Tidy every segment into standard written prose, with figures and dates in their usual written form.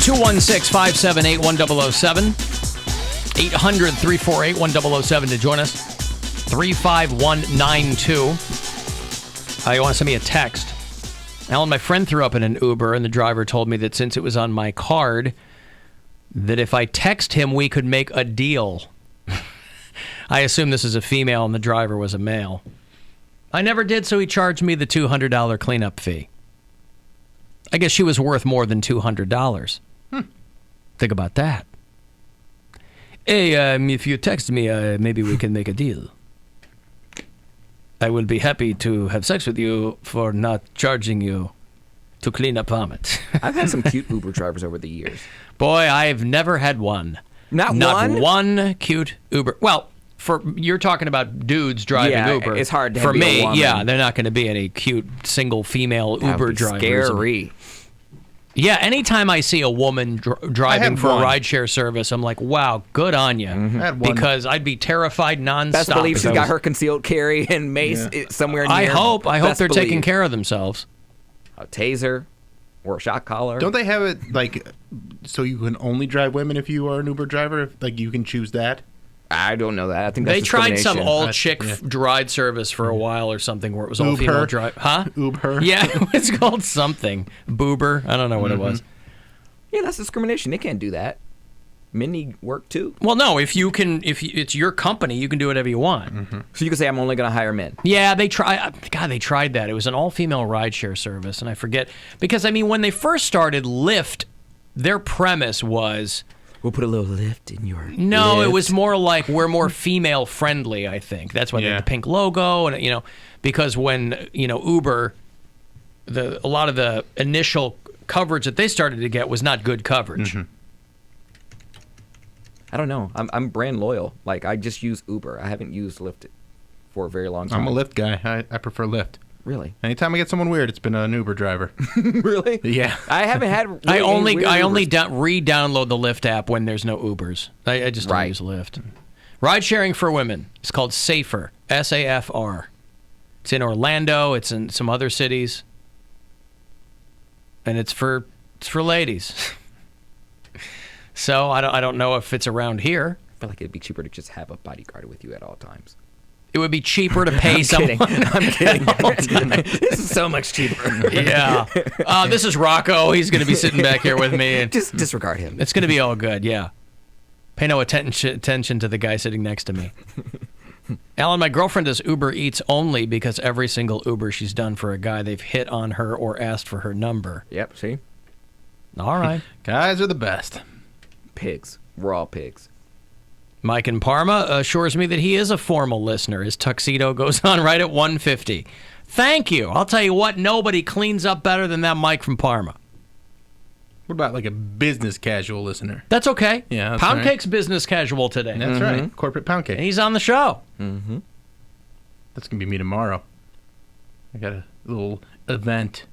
216-578-1007. 800-348-1007 to join us. 35192. You want to send me a text. Alan, my friend threw up in an Uber, and the driver told me that since it was on my card, that if I text him, we could make a deal. I assume this is a female and the driver was a male. I never did, so he charged me the $200 cleanup fee. I guess she was worth more than $200. Think about that. Hey, if you text me, maybe we can make a deal. I will be happy to have sex with you for not charging you to clean up vomit. I've had some cute Uber drivers over the years. Boy, I've never had one. Not one cute Uber. Well, you're talking about dudes driving Uber. It's hard to for be me. a woman. Yeah, they're not going to be any cute single female Uber drivers. Scary. Yeah, anytime I see a woman driving for a rideshare service, I'm like, wow, good on you. I had one. Because I'd be terrified nonstop. Best believe she's got her concealed carry and mace somewhere near. I hope they're taking care of themselves. A taser or a shot collar. Don't they have it like so you can only drive women if you are an Uber driver? Like you can choose that? I don't know that. I think that's they tried some discrimination. all-chick ride service for a while or something where it was all female drive. Huh? Uber. Yeah, it's called something. Boober. I don't know what it was. Yeah, that's discrimination. They can't do that. Men need work too. Well, no. If it's your company, you can do whatever you want. So you can say, I'm only going to hire men. Yeah, they tried. God, they tried that. It was an all-female rideshare service, and I forget because I mean, when they first started, Lyft, their premise was. We'll put a little lift in your No, lift. It was more like we're more female friendly, I think. That's why they had the pink logo and because when, Uber a lot of the initial coverage that they started to get was not good coverage. I don't know. I'm brand loyal. Like I just use Uber. I haven't used Lyft for a very long time. I'm a Lyft guy. I prefer Lyft. Really? Anytime I get someone weird, it's been an Uber driver. Really? Yeah. I haven't had. Really I only Ubers. re-download the Lyft app when there's no Ubers. I just don't use Lyft. Ride sharing for women. It's called Safer. SAFR. It's in Orlando. It's in some other cities, and it's for ladies. So I don't know if it's around here. I feel like it'd be cheaper to just have a bodyguard with you at all times. It would be cheaper to pay someone. I'm kidding. This is so much cheaper. Yeah. This is Rocco. He's going to be sitting back here with me. And just disregard him. It's going to be all good, yeah. Pay no attention to the guy sitting next to me. Alan, my girlfriend does Uber Eats only because every single Uber she's done for a guy, they've hit on her or asked for her number. Yep, see? All right. Guys are the best. Pigs. We're all pigs. Mike in Parma assures me that he is a formal listener. His tuxedo goes on right at 150. Thank you. I'll tell you what, nobody cleans up better than that Mike from Parma. What about like a business casual listener? That's okay. Yeah, that's Poundcake's business casual today. That's right. Corporate Poundcake. And he's on the show. Mm-hmm. That's going to be me tomorrow. I got a little event.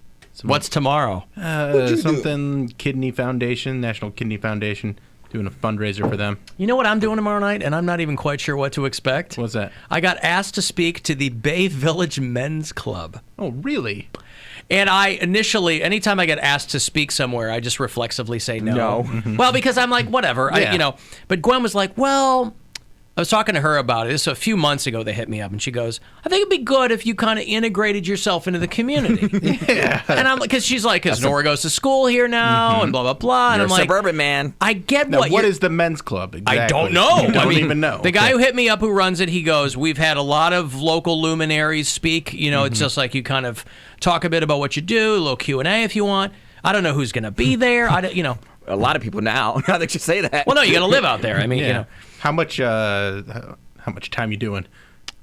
What's tomorrow? Something Kidney Foundation, National Kidney Foundation. Doing a fundraiser for them. You know what I'm doing tomorrow night, and I'm not even quite sure what to expect? What's that? I got asked to speak to the Bay Village Men's Club. Oh, really? And I initially, anytime I get asked to speak somewhere, I just reflexively say no. No. Well, because I'm like, whatever. Yeah. But Gwen was like, well, I was talking to her about it. This was a few months ago they hit me up, and she goes, I think it'd be good if you kind of integrated yourself into the community. Yeah. And I'm like, because she's like, because Nora goes to school here now, and blah, blah, blah. And You're I'm a like, suburban man. I get Now, what what is the men's club exactly? I don't know. You don't I mean, even know. The guy who hit me up who runs it, he goes, we've had a lot of local luminaries speak. It's just like you kind of talk a bit about what you do, a little Q&A if you want. I don't know who's going to be there. A lot of people now that you say that. Well, no, you got to live out there. I mean, How much time you doing?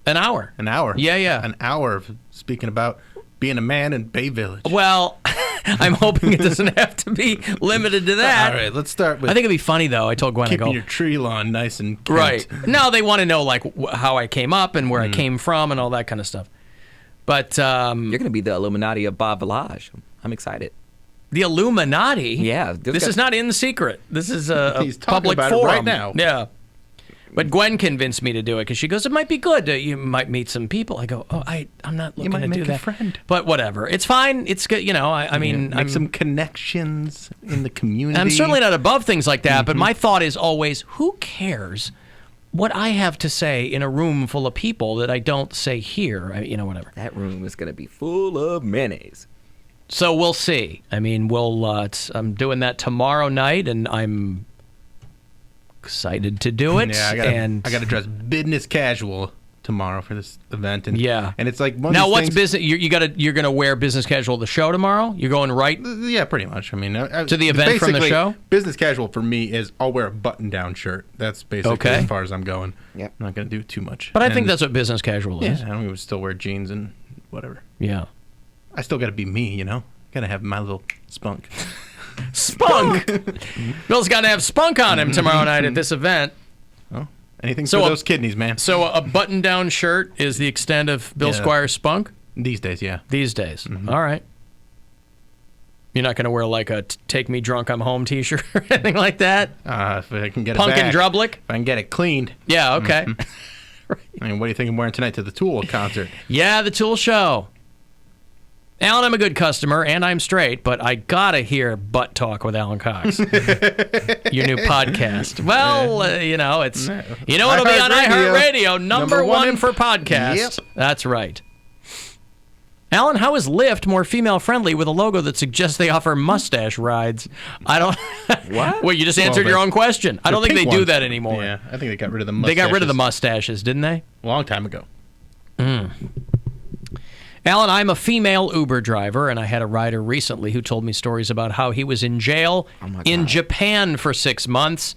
An hour. An hour? Yeah. An hour of speaking about being a man in Bay Village. Well, I'm hoping it doesn't have to be limited to that. All right, let's start with I think it'd be funny, though. I told Gwen, keeping your tree lawn nice and kempt. Right. No, they want to know, like, how I came up and where I came from and all that kind of stuff. But you're going to be the Illuminati of Bob Village. I'm excited. The Illuminati? Yeah. This is not in secret. This is a He's talking public about forum. it right now. Yeah. But Gwen convinced me to do it because she goes, it might be good. You might meet some people. I go, I'm not looking to do that. Friend. But whatever. It's fine. It's good. I mean, make some connections in the community. I'm certainly not above things like that, but my thought is always, who cares what I have to say in a room full of people that I don't say here? Whatever. That room is going to be full of mayonnaise. So we'll see. I mean, I'm doing that tomorrow night, and I'm excited to do it. Yeah, I got to dress business casual tomorrow for this event. And, yeah. And it's like one now, of these what's things, business? You're going to wear business casual to the show tomorrow? You're going right? Yeah, pretty much. I mean, to the event from the show? Business casual for me is I'll wear a button-down shirt. That's basically as far as I'm going. Yep. I'm not going to do too much. But I think that's what business casual is. Yeah, I don't even still wear jeans and whatever. Yeah. I still got to be me, Got to have my little spunk. Spunk! Bill's got to have spunk on him tomorrow night at this event. Oh, anything for those kidneys, man. So a button-down shirt is the extent of Bill Squire's spunk? These days, yeah. These days. All right. You're not going to wear like a "Take Me Drunk, I'm Home" T-shirt or anything like that? If I can get Punk it back. and Drublick? If I can get it cleaned. Yeah, okay. I mean, what do you think I'm wearing tonight to the Tool concert? Yeah, the Tool show. Alan, I'm a good customer, and I'm straight, but I gotta hear Butt Talk with Alan Cox. Your new podcast. Well, it's it'll be on iHeartRadio, number one for podcasts. Yep. That's right. Alan, how is Lyft more female-friendly with a logo that suggests they offer mustache rides? I don't... What? Well, you just answered your own question. I don't think they do that anymore. Yeah, I think they got rid of the mustaches. They got rid of the mustaches, didn't they? A long time ago. Alan, I'm a female Uber driver, and I had a rider recently who told me stories about how he was in jail in Japan for 6 months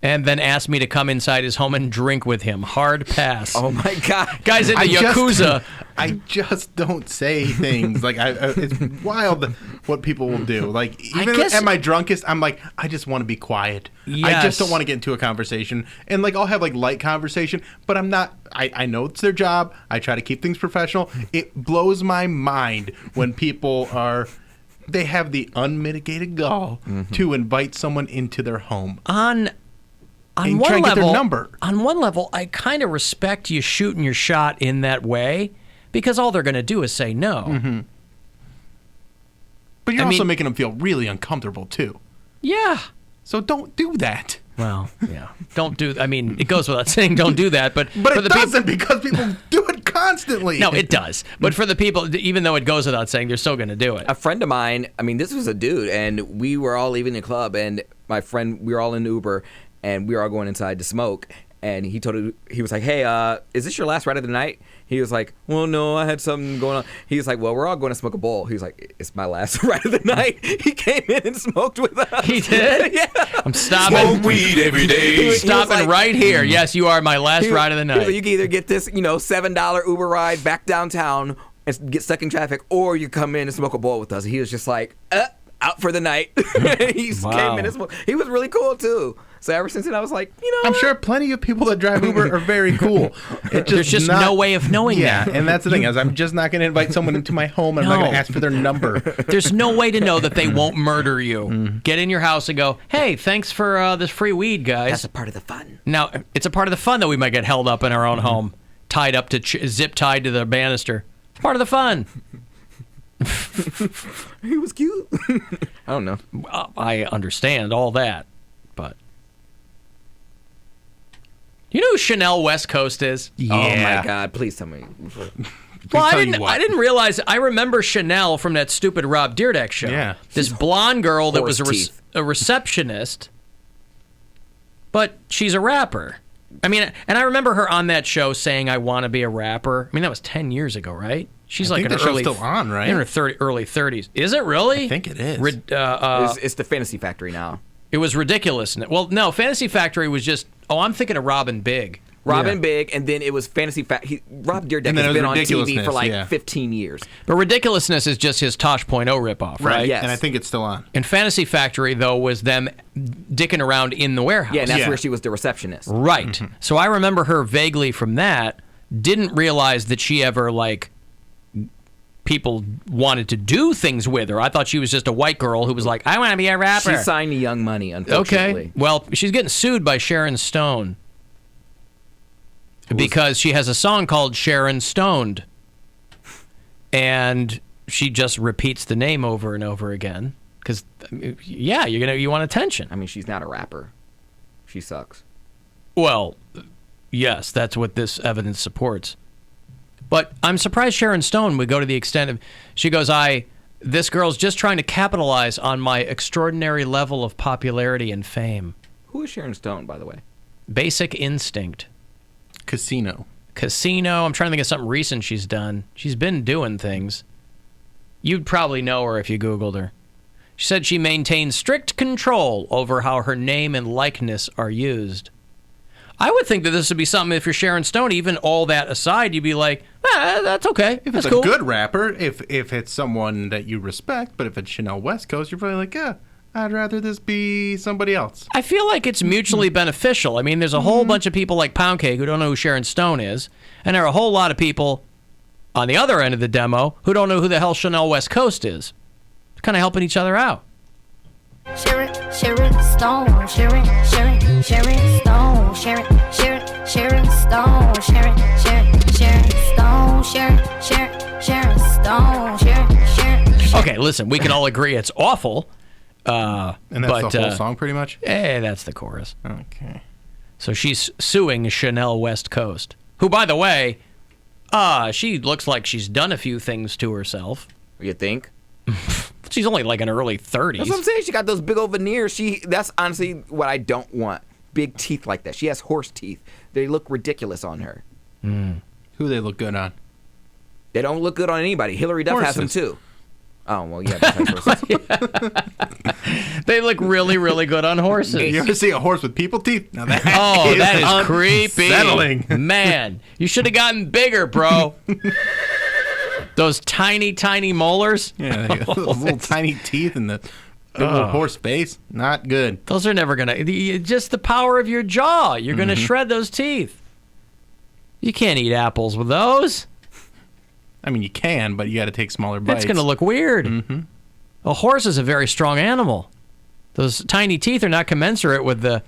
and then asked me to come inside his home and drink with him. Hard pass. Oh, my God. Guys in the Yakuza. I just don't say things. Like, it's wild what people will do. Like, even at my drunkest, I'm like, I just want to be quiet. Yes. I just don't want to get into a conversation. And, like, I'll have, like, light conversation, but I'm not, I know it's their job. I try to keep things professional. It blows my mind when people they have the unmitigated gall to invite someone into their home. On and one try and level, get their number. On one level, I kind of respect you shooting your shot in that way because all they're going to do is say no. But you're also making them feel really uncomfortable, too. Yeah. So don't do that. Well, yeah. Don't do... I mean, it goes without saying don't do that, but... But it doesn't because people do it constantly. No, it does. But for the people, even though it goes without saying, they're still going to do it. A friend of mine, this was a dude, and we were all leaving the club, and my friend, we were all in Uber, and we were all going inside to smoke. And he was like, hey, is this your last ride of the night? He was like, well, no, I had something going on. He was like, well, we're all going to smoke a bowl. He was like, it's my last ride of the night. He came in and smoked with us. He did? Yeah. I'm stopping. Smoke weed every day. Stopping right here. Yes, you are my last ride of the night. You can either get this, $7 Uber ride back downtown and get stuck in traffic, or you come in and smoke a bowl with us. He was just like, out for the night. He came in and smoked. He was really cool, too. So ever since then, I was like, I'm sure plenty of people that drive Uber are very cool. There's just no way of knowing that. Yeah, and that's the thing is I'm just not going to invite someone into my home and I'm not going to ask for their number. There's no way to know that they won't murder you. Get in your house and go, hey, thanks for this free weed, guys. That's a part of the fun. Now, it's a part of the fun that we might get held up in our own home, tied up to zip tied to the banister. It's part of the fun. He was cute. I don't know. I understand all that, but... You know who Chanel West Coast is? Yeah. Oh, my God. Please tell me. Well, I didn't realize. I remember Chanel from that stupid Rob Dyrdek show. Yeah. This blonde girl that was teeth. a receptionist, but she's a rapper. I mean, and I remember her on that show saying, I want to be a rapper. I mean, that was 10 years ago, right? She's like in her early... still on, right? In her early 30s. Is it really? I think it is. It's the Fantasy Factory now. It was ridiculous. Well, no, Fantasy Factory was just... Oh, I'm thinking of Robin Big. Robin Big, and then it was Fantasy Factory. Rob Dyrdek has been on TV for like 15 years. But Ridiculousness is just his Tosh.0 ripoff, right? Yes. And I think it's still on. And Fantasy Factory, though, was them dicking around in the warehouse. Yeah, and that's where she was the receptionist. Right. Mm-hmm. So I remember her vaguely from that. Didn't realize that she ever, people wanted to do things with her. I thought she was just a white girl who was like, I want to be a rapper. She signed Young Money, unfortunately. Okay. Well, she's getting sued by Sharon Stone. Because she has a song called Sharon Stoned. And she just repeats the name over and over again. Because, yeah, you want attention. I mean, she's not a rapper. She sucks. Well, yes, that's what this evidence supports. But I'm surprised Sharon Stone would go to the extent of, she goes, this girl's just trying to capitalize on my extraordinary level of popularity and fame. Who is Sharon Stone, by the way? Basic Instinct. Casino. I'm trying to think of something recent she's done. She's been doing things. You'd probably know her if you Googled her. She said she maintains strict control over how her name and likeness are used. I would think that this would be something, if you're Sharon Stone, even all that aside, you'd be like, that's okay. If that's it's cool. a good rapper, if it's someone that you respect, but if it's Chanel West Coast, you're probably like, yeah, I'd rather this be somebody else. I feel like it's mutually beneficial. I mean, there's a whole bunch of people like Poundcake who don't know who Sharon Stone is, and there are a whole lot of people on the other end of the demo who don't know who the hell Chanel West Coast is. It's kind of helping each other out. Sharon Stone, Sharon Stone, Sharon Stone, Sharon Stone, Okay, listen, we can all agree it's awful. And that's the whole song, pretty much? That's the chorus. Okay. So she's suing Chanel West Coast, who, by the way, she looks like she's done a few things to herself. You think? She's only like in her early 30s. That's what I'm saying. She got those big old veneers. That's honestly what I don't want. Big teeth like that. She has horse teeth. They look ridiculous on her. Who do they look good on? They don't look good on anybody. Hillary Duff has them Horses. too. Oh, well, yeah. Besides horses. They look really, really good on horses. You ever see a horse with people teeth? Now that that is creepy. Unsettling. Man, you should have gotten bigger, bro. Those tiny, tiny molars. Yeah, they got those little tiny teeth and the big little horse face. Not good. Those are never going to... Just the power of your jaw. You're going to shred those teeth. You can't eat apples with those. I mean, you can, but you got to take smaller bites. It's going to look weird. Mm-hmm. A horse is a very strong animal. Those tiny teeth are not commensurate with the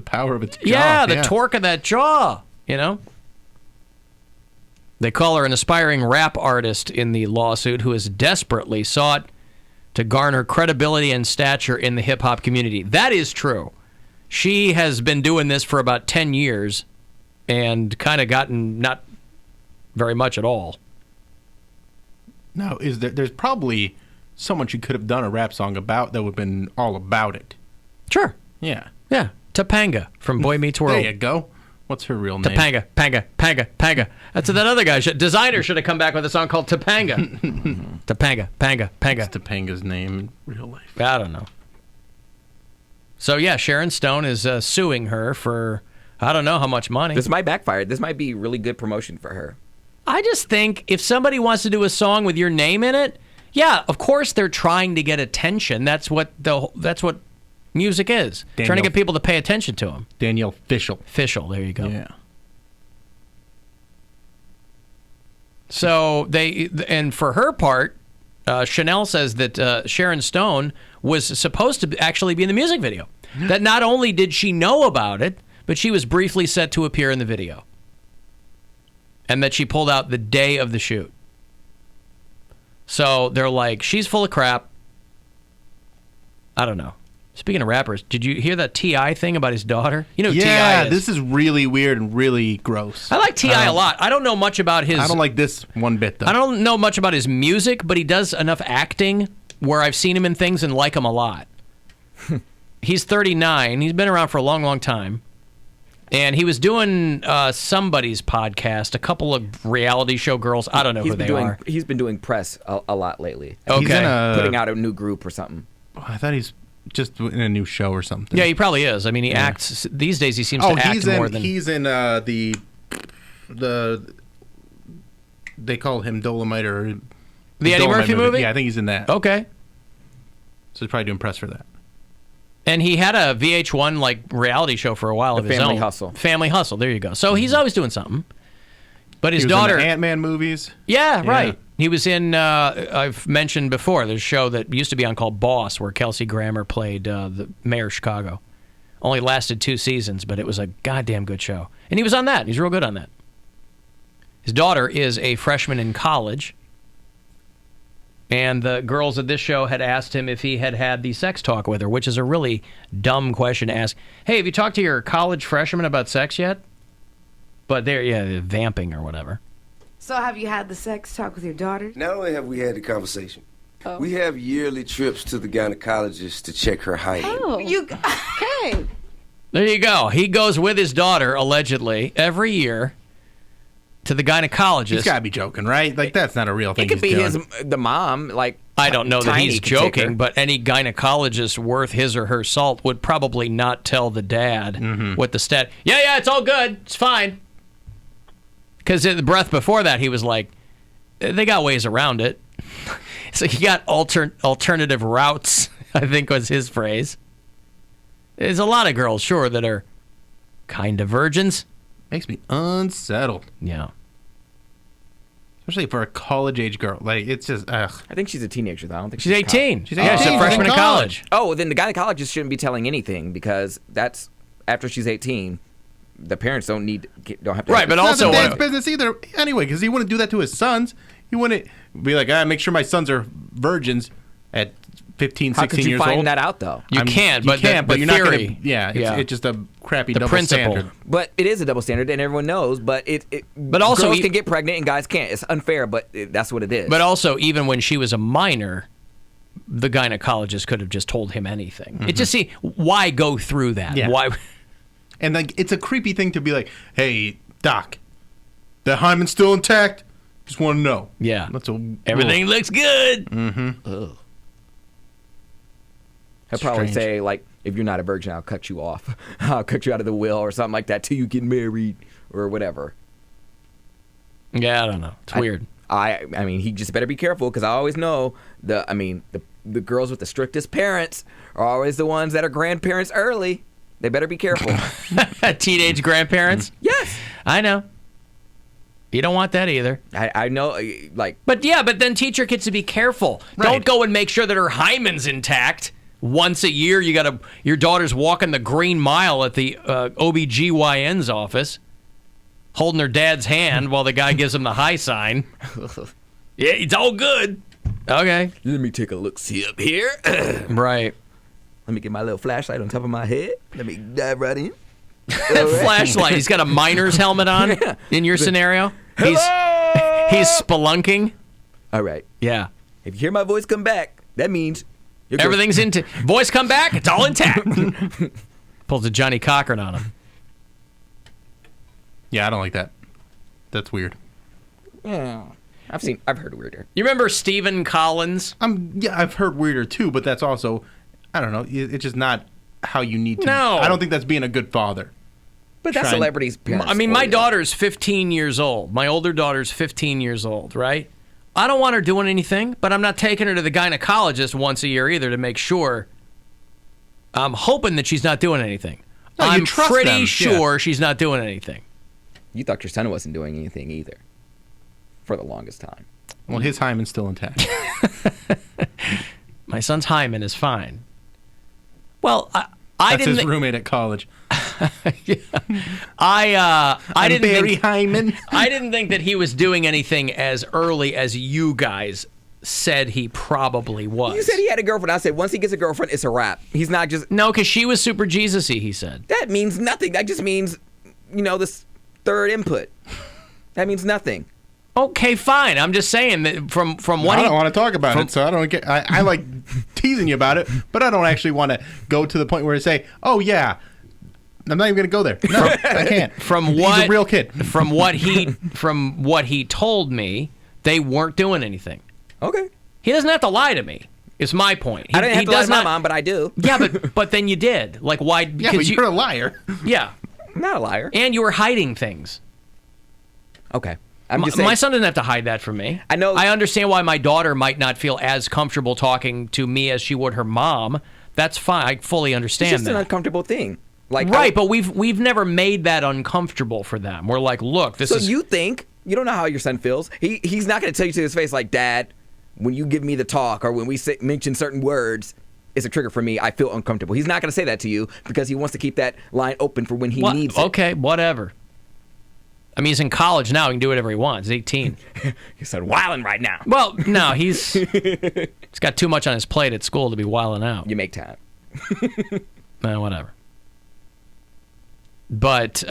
power of its jaw. Yeah, the torque of that jaw, you know? They call her an aspiring rap artist in the lawsuit who has desperately sought to garner credibility and stature in the hip-hop community. That is true. She has been doing this for about 10 years and kind of gotten not very much at all. No, there's probably someone she could have done a rap song about that would have been all about it. Sure. Yeah. Yeah. Topanga from Boy Meets World. There you go. What's her real name? Topanga. That's what that other guy Designer should have come back with a song called Topanga. Topanga. What's Topanga's name in real life? I don't know. So, yeah, Sharon Stone is suing her for, I don't know how much money. This might backfire. This might be really good promotion for her. I just think if somebody wants to do a song with your name in it, yeah, of course they're trying to get attention. That's what music is. Trying to get people to pay attention to them. Danielle Fishel, there you go. Yeah. So and for her part, Chanel says that Sharon Stone was supposed to actually be in the music video. That not only did she know about it, but she was briefly set to appear in the video. And that she pulled out the day of the shoot. So they're like, she's full of crap. I don't know. Speaking of rappers, did you hear that T.I. thing about his daughter? You know who T.I. is. This is really weird and really gross. I like T.I. a lot. I don't know much about his... I don't like this one bit, though. I don't know much about his music, but he does enough acting where I've seen him in things and like him a lot. He's 39. He's been around for a long, long time. And he was doing somebody's podcast, a couple of reality show girls. I don't know who they are. He's been doing press a lot lately. Okay. He's in putting out a new group or something. I thought he's just in a new show or something. Yeah, he probably is. I mean, he acts... These days, he seems to act more than... He's in the... They call him Dolomite or... The Eddie Murphy movie? Yeah, I think he's in that. Okay. So he's probably doing press for that. And he had a VH1 reality show for a while of his own. Family Hustle. Family Hustle. There you go. So he's always doing something. But his daughter... He was in the Ant-Man movies. Yeah, right. He was in, I've mentioned before, there's a show that used to be on called Boss, where Kelsey Grammer played the mayor of Chicago. Only lasted 2 seasons, but it was a goddamn good show. And he was on that. He's real good on that. His daughter is a freshman in college. And the girls at this show had asked him if he had had the sex talk with her, which is a really dumb question to ask. Hey, have you talked to your college freshman about sex yet? But they're vamping or whatever. So have you had the sex talk with your daughter? Not only have we had the conversation, Oh. we have yearly trips to the gynecologist to check her hymen. Oh, okay. There you go. He goes with his daughter, allegedly, every year to the gynecologist. He's got to be joking, right? Like, that's not a real thing It could be he's doing. the mom, like I don't know that Tiny he's could take her. joking, but any gynecologist worth his or her salt would probably not tell the dad what the stat. Yeah, it's all good. It's fine. Because the breath before that, he was like, they got ways around it. So he got alternative routes, I think was his phrase. There's a lot of girls, sure, that are kind of virgins. Makes me unsettled. Yeah. Especially for a college-age girl. Like, it's just, ugh. I think she's a teenager, though. I don't think She's 18. She's Yeah, she's a 18. freshman in In college. college. Oh, well, then the gynecologist shouldn't be telling anything because that's after she's 18. The parents don't have to. Right, but It's also, not the dad's business either. Anyway, because he wouldn't do that to his sons. He wouldn't be like, make sure my sons are virgins at 15, How 16 could you years find old. that out though? you can't, but but the you're theory, not going to. Yeah, it's just a crappy The double principle. standard. But it is a double standard, and everyone knows. But But also girls e- can get pregnant and guys can't. It's unfair, but that's what it is. But also, even when she was a minor, the gynecologist could have just told him anything. It just why go through that? Yeah. Why? And like, it's a creepy thing to be like, hey, doc, the hymen's still intact? Just want to know. Yeah. That's a Everything looks good. He'll probably Strange. say like, if you're not a virgin, I'll cut you off. I'll cut you out of the will or something like that till you get married or whatever. Yeah, I don't know. It's weird. I mean, he just better be careful because I always know the girls with the strictest parents are always the ones that are grandparents early. They better be careful. Teenage grandparents. Yes, I know. You don't want that either. I know. Like, But then teach your kids to be careful. Right. Don't go and make sure that her hymen's intact. Once a year, your daughter's walking the green mile at the OBGYN's office, holding her dad's hand while the guy gives him the high sign. Yeah, it's all good. Okay. let me take a look. See up here. Right. Let me get my little flashlight on top of my head. Let me dive right in. Flashlight. He's got a miner's helmet on in your scenario. He's spelunking. All right. Yeah. If you hear my voice come back, that means Everything's into voice come back. It's all intact. Pulls a Johnny Cochran on him. Yeah, I don't like that. That's weird. Yeah. I've heard weirder. You remember Stephen Collins? Yeah, I've heard weirder too, but that's also, I don't know, it's just not how you need to. No. I don't think that's being a good father. But that's Trying- celebrities' parents. I mean, for my you. daughter's 15 years old. My older daughter's 15 years old, right? I don't want her doing anything, but I'm not taking her to the gynecologist once a year either to make sure. I'm hoping that she's not doing anything. No, you I'm trust pretty them, sure she's not doing anything. You thought your son wasn't doing anything either. For the longest time. Well, his hymen's still intact. My son's hymen is fine. Well, I That's didn't. his roommate at college. I didn't Barry think. Hyman. I didn't think that he was doing anything as early as you guys said he probably was. You said he had a girlfriend. I said once he gets a girlfriend, it's a wrap. He's not just. No, because she was super Jesus-y, he said. That means nothing. That just means, this third input. That means nothing. Okay, fine. I'm just saying that from what I he don't want to talk about it, so I don't get. I like teasing you about it, but I don't actually want to go to the point where I say, "Oh yeah, I'm not even going to go there." No, I can't. He's a real kid. From what he told me, they weren't doing anything. Okay. He doesn't have to lie to me. Is my point. I didn't have he to lie does to my not- mom, but I do. Yeah, but then you did. Like why? Yeah, but you're a liar. Yeah, I'm not a liar. and you were hiding things. Okay. I'm just saying. My son doesn't have to hide that from me. I know- I understand why my daughter might not feel as comfortable talking to me as she would her mom. That's fine. I fully it's understand just that. an uncomfortable thing. Like Right, but we've never made that uncomfortable for them. We're like, look, this So is. you think you don't know how your son feels? He's not going to tell you to his face like, Dad, when you give me the talk or when we mention certain words, is a trigger for me. I feel uncomfortable. He's not going to say that to you because he wants to keep that line open for when he needs it. Okay, whatever. I mean, he's in college now. He can do whatever he wants. He's 18. He said, wilding right now. Well, no, he's got too much on his plate at school to be wilding out. You make time. Whatever. But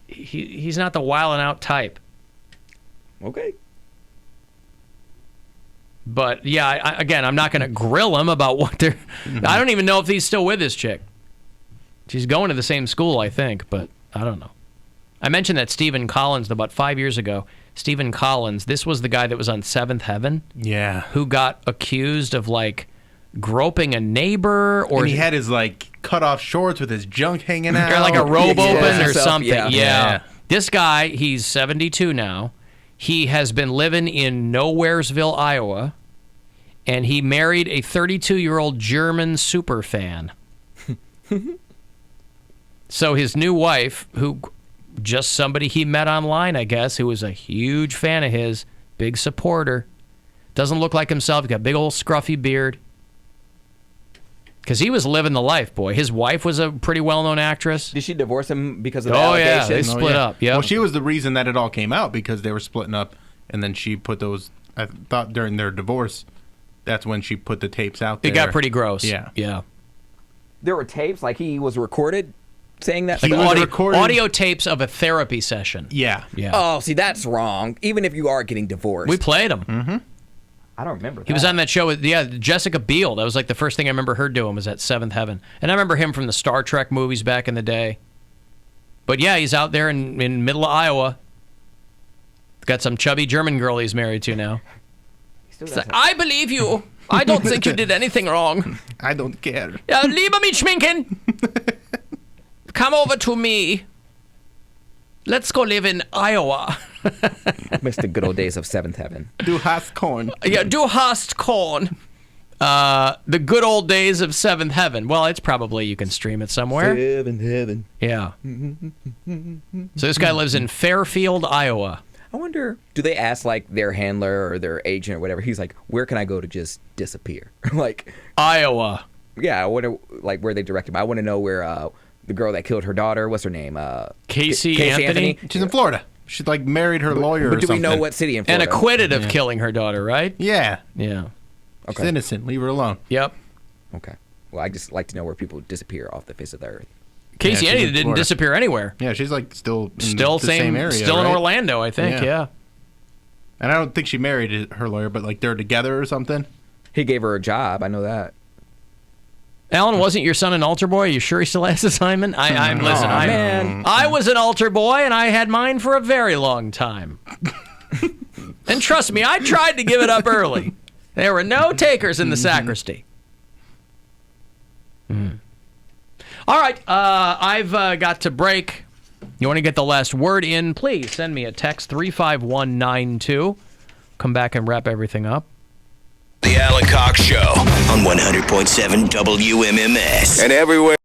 he's not the wilding out type. Okay. But, yeah, again, I'm not going to grill him about what they're... I don't even know if he's still with this chick. She's going to the same school, I think, but I don't know. I mentioned that Stephen Collins about 5 years ago. Stephen Collins, this was the guy that was on Seventh Heaven. Yeah. Who got accused of, like, groping a neighbor. Or and he had his, like, cut-off shorts with his junk hanging out. Or like a robe open or something. Yeah. This guy, he's 72 now. He has been living in Nowheresville, Iowa, and he married a 32-year-old German super fan. So his new wife, who just somebody he met online, I guess, who was a huge fan of his, big supporter, doesn't look like himself, got a big old scruffy beard. Because he was living the life, boy. His wife was a pretty well-known actress. Did she divorce him because of the allegations? allegations? They split up, yeah. Well, she was the reason that it all came out because they were splitting up, and then she put those, I thought during their divorce, that's when she put the tapes out there. It got pretty gross. Yeah. Yeah. There were tapes, like he was recorded saying that Like stuff? audio tapes of a therapy session. Yeah. Yeah. Oh, see, that's wrong. Even if you are getting divorced. We played him. Mm-hmm. I don't remember that. He was on that show with, Jessica Biel. That was like the first thing I remember her doing was at Seventh Heaven. And I remember him from the Star Trek movies back in the day. But yeah, he's out there in middle of Iowa. Got some chubby German girl he's married to now. He's like, I believe you. I don't think you did anything wrong. I don't care. Ja, lieber mich schminken. Come over to me. Let's go live in Iowa. Miss the good old days of Seventh Heaven. Du hast corn. Yeah, du hast corn. The good old days of Seventh Heaven. Well, it's probably, you can stream it somewhere. Seventh Heaven. Yeah. So this guy lives in Fairfield, Iowa. I wonder, do they ask like their handler or their agent or whatever? He's like, where can I go to just disappear? Like Iowa. Yeah, I wonder like where they direct him. I want to know where the girl that killed her daughter, what's her name? Casey Anthony. She's in Florida. She like married her lawyer but or do something. we know what city in And Florida? acquitted of killing her daughter, right? Yeah. Yeah. She's innocent. Leave her alone. Yep. Okay. Well, I just like to know where people disappear off the face of the earth. Casey she's Anthony in didn't Florida. disappear anywhere. Yeah, she's like still in Still the same area. Still in right? Orlando, I think. Yeah. And I don't think she married her lawyer, but like they're together or something. He gave her a job. I know that. Alan, wasn't your son an altar boy? Are you sure he still has his hymen? I was an altar boy, and I had mine for a very long time. And trust me, I tried to give it up early. There were no takers in the sacristy. All right, I've got to break. You want to get the last word in? Please send me a text, 35192. Come back and wrap everything up. The Alan Cox Show on 100.7 WMMS. And everywhere.